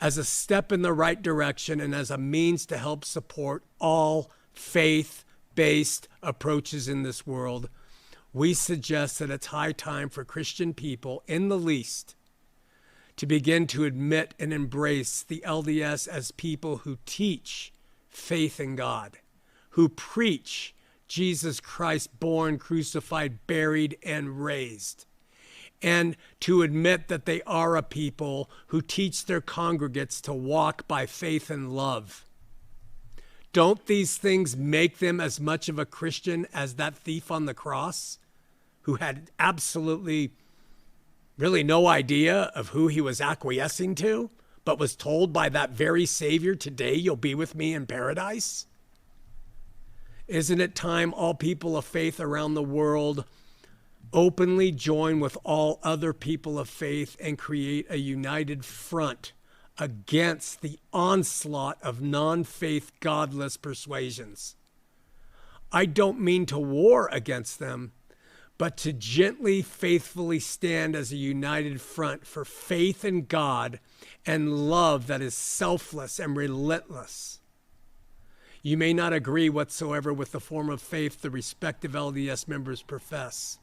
as a step in the right direction and as a means to help support all faith-based approaches in this world, we suggest that it's high time for Christian people, in the least, to begin to admit and embrace the LDS as people who teach faith in God, who preach Jesus Christ born, crucified, buried, and raised, and to admit that they are a people who teach their congregates to walk by faith and love. Don't these things make them as much of a Christian as that thief on the cross, who had absolutely really no idea of who he was acquiescing to, but was told by that very Savior, today you'll be with me in paradise? Isn't it time all people of faith around the world openly join with all other people of faith and create a united front against the onslaught of non-faith, godless persuasions? I don't mean to war against them, but to gently, faithfully stand as a united front for faith in God and love that is selfless and relentless. You may not agree whatsoever with the form of faith the respective LDS members profess.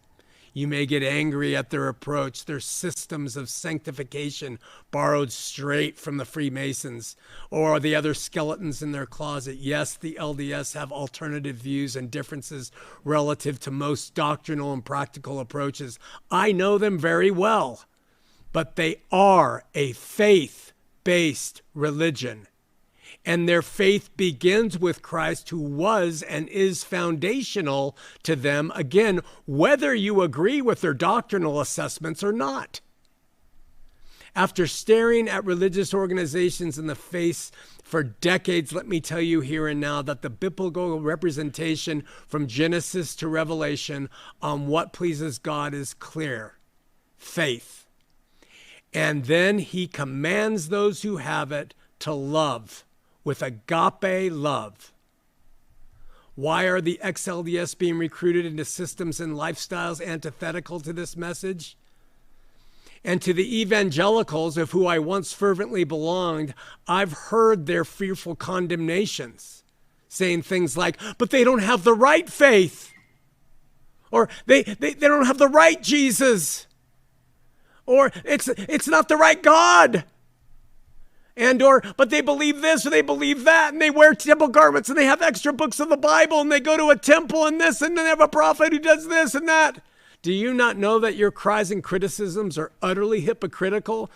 You may get angry at their approach, their systems of sanctification borrowed straight from the Freemasons or the other skeletons in their closet. Yes, the LDS have alternative views and differences relative to most doctrinal and practical approaches. I know them very well, but they are a faith-based religion. And their faith begins with Christ, who was and is foundational to them, again, whether you agree with their doctrinal assessments or not. After staring at religious organizations in the face for decades, let me tell you here and now that the biblical representation from Genesis to Revelation on what pleases God is clear: faith. And then he commands those who have it to love with agape love. Why are the ex-LDS being recruited into systems and lifestyles antithetical to this message? And to the evangelicals, of who I once fervently belonged, I've heard their fearful condemnations, saying things like, but they don't have the right faith, or they don't have the right Jesus, or it's not the right God. But they believe this or they believe that, and they wear temple garments and they have extra books of the Bible and they go to a temple and this, and they have a prophet who does this and that. Do you not know that your cries and criticisms are utterly hypocritical?